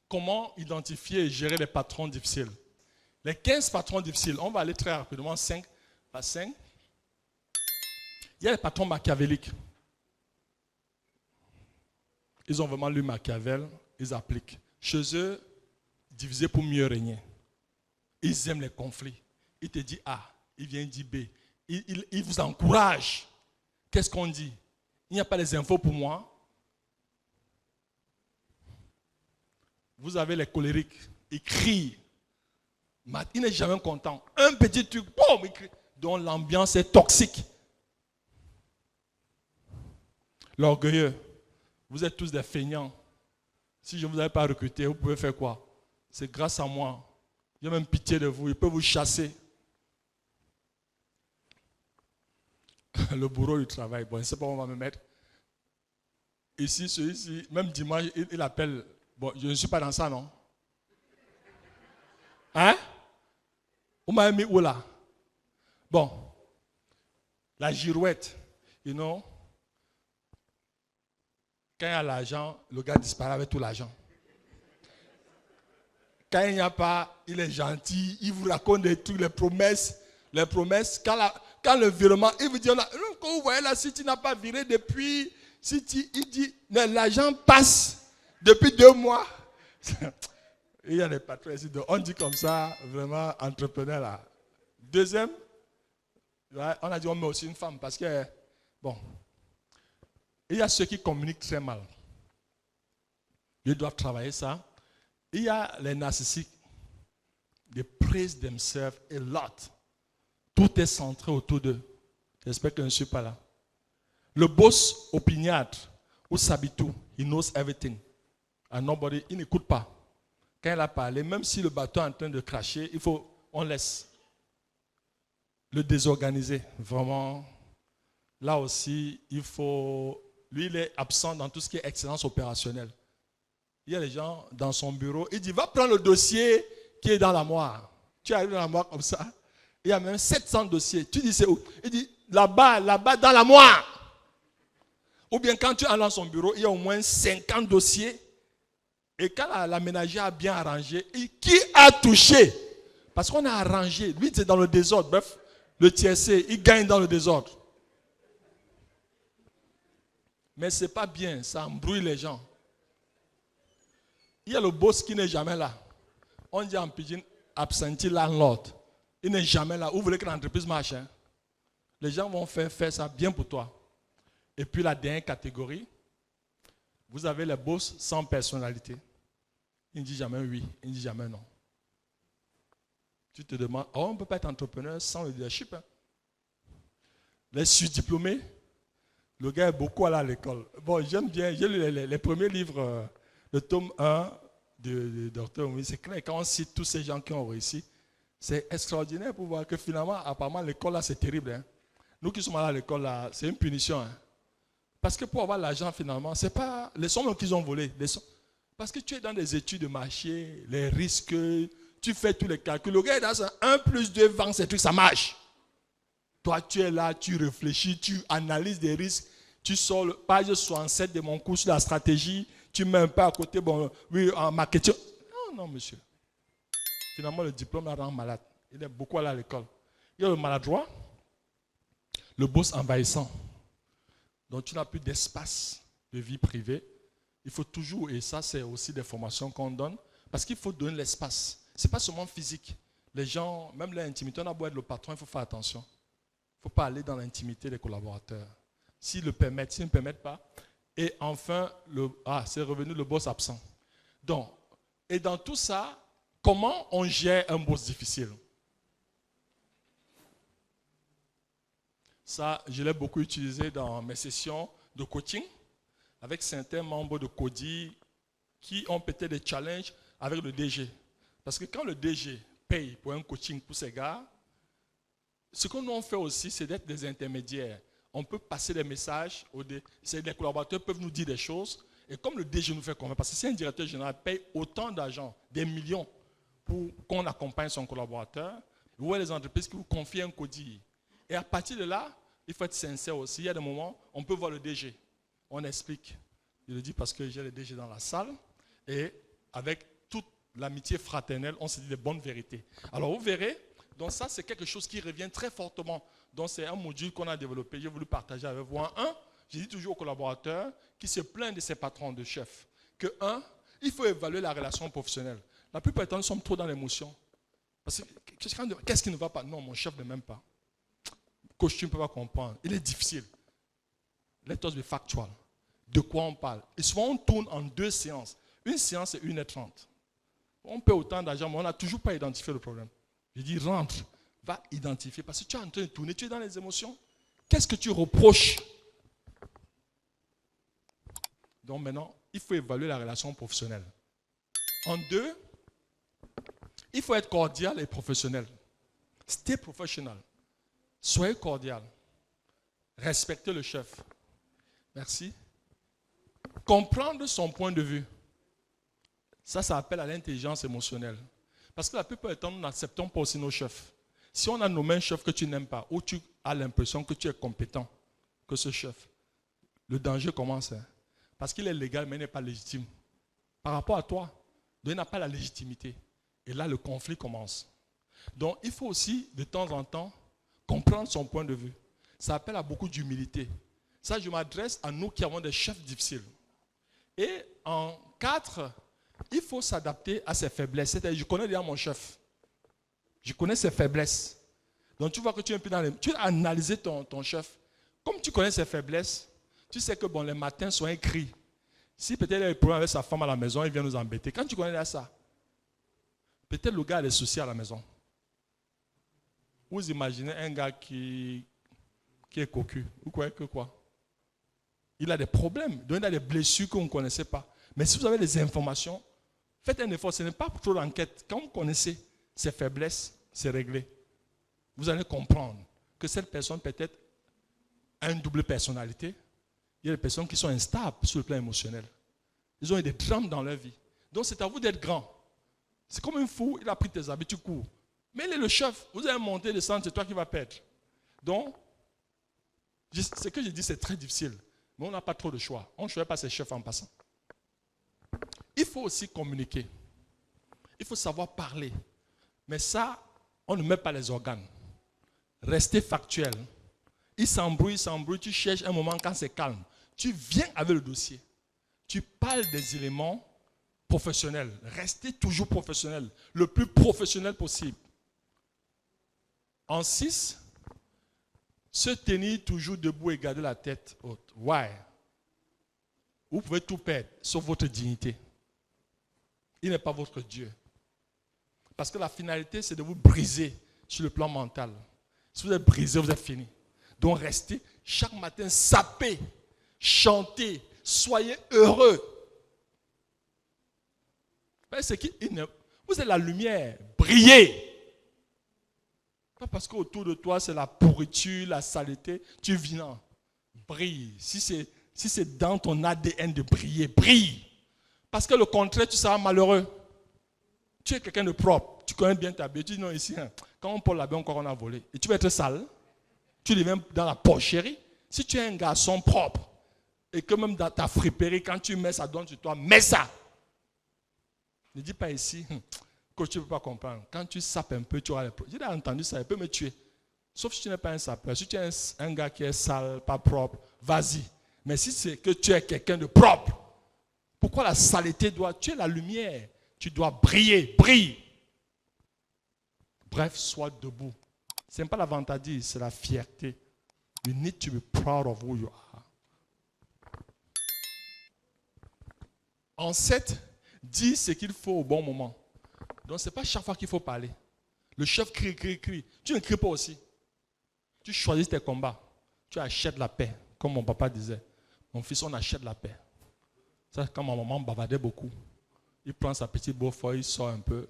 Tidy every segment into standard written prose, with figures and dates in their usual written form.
Comment identifier et gérer les patrons difficiles? Les 15 patrons difficiles, on va aller très rapidement, 5 par 5. Il y a les patrons machiavéliques. Ils ont vraiment lu Machiavel, ils appliquent. Chez eux, diviser pour mieux régner. Ils aiment les conflits. Il te dit A, il vient dire B. Il vous encourage. Qu'est-ce qu'on dit? Il n'y a pas les infos pour moi. Vous avez les colériques, ils crient. Il n'est jamais content. Un petit truc, boum, il crie. Donc l'ambiance est toxique. L'orgueilleux, vous êtes tous des feignants. Si je ne vous avais pas recruté, vous pouvez faire quoi? C'est grâce à moi. J'ai même pitié de vous, il peut vous chasser. Le bourreau du travail, bon, je ne sais pas où on va me mettre. Ici, celui-ci, même dimanche, il appelle. Bon, je ne suis pas dans ça, non? Hein? Vous m'avez mis où là? Bon. La girouette, you know. Quand il y a l'argent, le gars disparaît avec tout l'argent. Quand il n'y a pas, il est gentil, il vous raconte des trucs, les promesses. Quand le virement, il vous dit, quand vous voyez là, si tu n'as pas viré depuis, il dit, l'argent passe. Depuis 2 mois, il y a des patrons ici, on dit comme ça, vraiment entrepreneur là. Deuxième, on a dit on met aussi une femme parce que, bon, il y a ceux qui communiquent très mal. Ils doivent travailler ça. Il y a les narcissiques, they praise themselves a lot. Tout est centré autour d'eux. J'espère que je ne suis pas là. Le boss opiniâtre, ou Sabitou, he knows everything. And nobody, il n'écoute pas. Quand il a parlé, même si le bateau est en train de cracher, on laisse. Le désorganiser, vraiment. Là aussi, lui, il est absent dans tout ce qui est excellence opérationnelle. Il y a des gens dans son bureau, il dit, va prendre le dossier qui est dans l'armoire. Tu arrives dans l'armoire comme ça, il y a même 700 dossiers. Tu dis, c'est où? Il dit, là-bas, dans l'armoire. Ou bien quand tu es dans son bureau, il y a au moins 50 dossiers. Et quand la ménagère a bien arrangé, qui a touché? Parce qu'on a arrangé. Lui, c'est dans le désordre. Bref, le tiercé, il gagne dans le désordre. Mais ce n'est pas bien, ça embrouille les gens. Il y a le boss qui n'est jamais là. On dit en pidgin, absentee landlord. Il n'est jamais là. Vous voulez que l'entreprise marche? Hein? Les gens vont faire ça bien pour toi. Et puis la dernière catégorie, vous avez les boss sans personnalité. Il ne dit jamais oui, il ne dit jamais non. Tu te demandes, on ne peut pas être entrepreneur sans le leadership. Hein? Les surdiplômés, le gars est beaucoup allé à l'école. Bon, j'aime bien, j'ai lu les premiers livres, le tome 1 de Dr. Moui. C'est clair, quand on cite tous ces gens qui ont réussi, c'est extraordinaire pour voir que finalement, apparemment, l'école là, c'est terrible. Hein? Nous qui sommes allés à l'école là, c'est une punition. Hein? Parce que pour avoir l'argent, finalement, ce n'est pas les sommes qu'ils ont volées. Parce que tu es dans des études de marché, les risques, tu fais tous les calculs. Le gars est dans un 1 plus 2 vend ces trucs, ça marche. Toi, tu es là, tu réfléchis, tu analyses des risques. Tu sors le page 67 de mon cours sur la stratégie. Tu mets un peu à côté, bon, oui, en marketing. Non, monsieur. Finalement, le diplôme la rend malade. Il est beaucoup allé à l'école. Il y a le maladroit, le boss envahissant. Donc, tu n'as plus d'espace de vie privée. Il faut toujours, et ça, c'est aussi des formations qu'on donne, parce qu'il faut donner l'espace. Ce n'est pas seulement physique. Les gens, même l'intimité, on a beau être le patron, il faut faire attention. Il ne faut pas aller dans l'intimité des collaborateurs. S'ils le permettent, s'ils ne permettent pas. Et enfin, c'est revenu le boss absent. Donc, et dans tout ça, comment on gère un boss difficile? Ça, je l'ai beaucoup utilisé dans mes sessions de coaching avec certains membres de CODI qui ont peut-être des challenges avec le DG. Parce que quand le DG paye pour un coaching pour ces gars, ce que nous on fait aussi, c'est d'être des intermédiaires. On peut passer des messages, les collaborateurs peuvent nous dire des choses, Et comme le DG nous fait confiance, parce que si un directeur général paye autant d'argent, des millions, pour qu'on accompagne son collaborateur, vous voyez les entreprises qui vous confient un CODI. Et à partir de là, il faut être sincère aussi. Il y a des moments, on peut voir le DG. On explique. Je le dis parce que j'ai le DG dans la salle. Et avec toute l'amitié fraternelle, on se dit des bonnes vérités. Alors vous verrez, donc ça c'est quelque chose qui revient très fortement. Donc c'est un module qu'on a développé. J'ai voulu partager avec vous. Je dis toujours aux collaborateurs qui se plaignent de ses patrons, de chefs, que il faut évaluer la relation professionnelle. La plupart du temps, nous sommes trop dans l'émotion. Parce que qu'est-ce qui ne va pas? Non, mon chef ne m'aime pas. Coach, tu ne peux pas comprendre. Il est difficile. Let us be factual. De quoi on parle? Et souvent, on tourne en 2 séances. Une séance, c'est 1h30. On paie autant d'argent, mais on n'a toujours pas identifié le problème. Je dis, rentre, va identifier. Parce que tu es en train de tourner, tu es dans les émotions. Qu'est-ce que tu reproches? Donc maintenant, il faut évaluer la relation professionnelle. En 2, il faut être cordial et professionnel. Stay professional. Soyez cordial. Respectez le chef. Merci. Comprendre son point de vue. Ça appelle à l'intelligence émotionnelle. Parce que la plupart du temps, nous n'acceptons pas aussi nos chefs. Si on a nommé un chef que tu n'aimes pas, ou tu as l'impression que tu es compétent que ce chef, le danger commence. Parce qu'il est légal, mais il n'est pas légitime. Par rapport à toi, il n'a pas la légitimité. Et là, le conflit commence. Donc, il faut aussi, de temps en temps, comprendre son point de vue. Ça appelle à beaucoup d'humilité. Ça, je m'adresse à nous qui avons des chefs difficiles. Et en 4, il faut s'adapter à ses faiblesses. C'est-à-dire, je connais déjà mon chef. Je connais ses faiblesses. Donc, tu vois que tu es un peu dans tu as analysé ton chef. Comme tu connais ses faiblesses, tu sais que les matins sont écrits. Si peut-être il a des problèmes avec sa femme à la maison, il vient nous embêter. Quand tu connais déjà ça, peut-être le gars a des soucis à la maison. Vous imaginez un gars qui est cocu. Vous croyez que quoi? Il a des problèmes, donc il a des blessures qu'on ne connaissait pas. Mais si vous avez des informations, faites un effort. Ce n'est pas trop d'enquête. Quand vous connaissez ses faiblesses, c'est réglé. Vous allez comprendre que cette personne peut-être a une double personnalité. Il y a des personnes qui sont instables sur le plan émotionnel. Ils ont eu des drames dans leur vie. Donc c'est à vous d'être grand. C'est comme un fou, il a pris tes habits, tu cours. Mais il est le chef. Vous allez monter, descendre, c'est toi qui vas perdre. Donc, ce que je dis, c'est très difficile. Mais on n'a pas trop de choix. On ne choisit pas ses chefs en passant. Il faut aussi communiquer. Il faut savoir parler. Mais ça, on ne met pas les organes. Restez factuel. Il s'embrouille, tu cherches un moment quand c'est calme. Tu viens avec le dossier. Tu parles des éléments professionnels. Restez toujours professionnel. Le plus professionnel possible. En 6, se tenir toujours debout et garder la tête haute. Why? Vous pouvez tout perdre, sauf votre dignité. Il n'est pas votre Dieu. Parce que la finalité, c'est de vous briser sur le plan mental. Si vous êtes brisé, vous êtes fini. Donc restez chaque matin sapez, chantez, soyez heureux. Vous êtes la lumière, brillez. Pas parce qu'autour de toi, c'est la pourriture, la saleté. Tu vis, non. Brille. Si c'est dans ton ADN de briller, brille. Parce que le contraire, tu seras malheureux. Tu es quelqu'un de propre. Tu connais bien ta vie. Tu dis non, ici, quand on porte la baie, encore on a volé. Et tu vas être sale. Tu deviens dans la porcherie. Si tu es un garçon propre, et que même dans ta friperie, quand tu mets ça, donne sur toi, mets ça. Ne dis pas ici, que tu ne peux pas comprendre. Quand tu sapes un peu, tu auras les problèmes. J'ai entendu ça, il peut me tuer. Sauf si tu n'es pas un sapeur. Si tu es un gars qui est sale, pas propre, vas-y. Mais si c'est que tu es quelqu'un de propre, pourquoi la saleté doit... Tu es la lumière. Tu dois briller, brille. Bref, sois debout. Ce n'est pas la vantardise, c'est la fierté. You need to be proud of who you are. En 7, dis ce qu'il faut au bon moment. Donc, ce n'est pas chaque fois qu'il faut parler. Le chef crie, crie, crie. Tu ne cries pas aussi. Tu choisis tes combats. Tu achètes la paix, comme mon papa disait. Mon fils, on achète la paix. Ça, quand ma maman bavardait beaucoup, il prend sa petite beaufort, il sort un peu.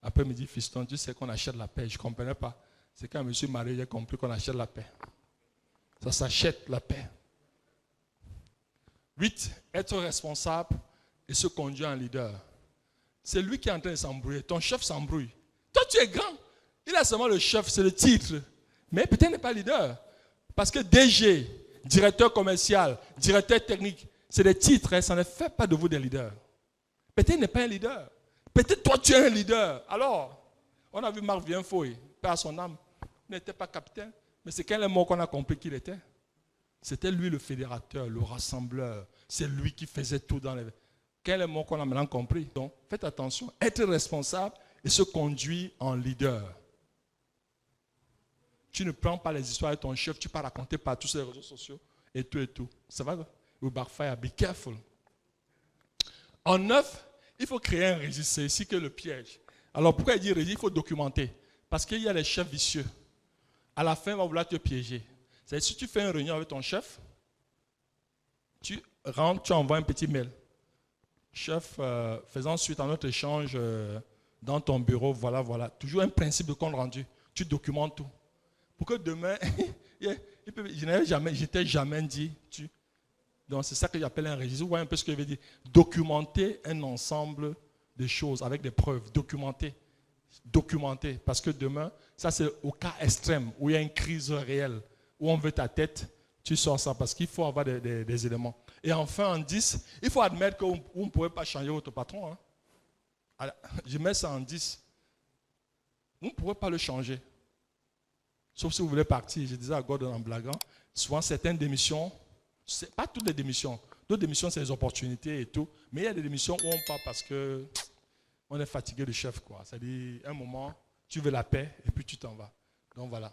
Après, il me dit, fiston, tu sais qu'on achète la paix. Je ne comprenais pas. C'est quand je me suis marié, j'ai compris qu'on achète la paix. Ça s'achète la paix. 8. Être responsable et se conduire en leader. C'est lui qui est en train de s'embrouiller. Ton chef s'embrouille. Toi, tu es grand. Il a seulement le chef, c'est le titre. Mais peut-être il n'est pas leader. Parce que DG, directeur commercial, directeur technique, c'est des titres, hein, ça ne fait pas de vous des leaders. Peut-être il n'est pas un leader. Peut-être toi, tu es un leader. Alors, on a vu Marc Vienfoy, père à son âme. Il n'était pas capitaine, mais c'est quel mot qu'on a compris qu'il était. C'était lui le fédérateur, le rassembleur. C'est lui qui faisait tout dans les... Quel mot qu'on a maintenant compris. Donc, faites attention. Être responsable et se conduire en leader. Tu ne prends pas les histoires de ton chef, tu peux raconter par tous les réseaux sociaux et tout et tout. Ça va? Ou backfire, be careful. En 9, il faut créer un registre. C'est ici que le piège. Alors pourquoi il dit registre? Il faut documenter. Parce qu'il y a les chefs vicieux. À la fin, il va vouloir te piéger. C'est-à-dire, si tu fais une réunion avec ton chef, tu rentres, tu envoies un petit mail. Chef, faisant suite à notre échange dans ton bureau, voilà, voilà. Toujours un principe de compte rendu. Tu documentes tout. Pour que demain, je t'ai jamais dit. Donc c'est ça que j'appelle un registre. Vous voyez un peu ce que je veux dire. Documenter un ensemble de choses avec des preuves. Documenter. Parce que demain, ça c'est au cas extrême, où il y a une crise réelle, où on veut ta tête, tu sors ça parce qu'il faut avoir des éléments. Et enfin, en 10, il faut admettre qu'on ne pourrait pas changer votre patron. Hein. Alors, je mets ça en 10. Vous ne pourrez pas le changer. Sauf si vous voulez partir. Je disais à Gordon en blaguant, souvent certaines démissions, c'est pas toutes les démissions. D'autres démissions, c'est les opportunités et tout. Mais il y a des démissions où on part parce que on est fatigué du chef, quoi. C'est-à-dire, un moment, tu veux la paix et puis tu t'en vas. Donc voilà.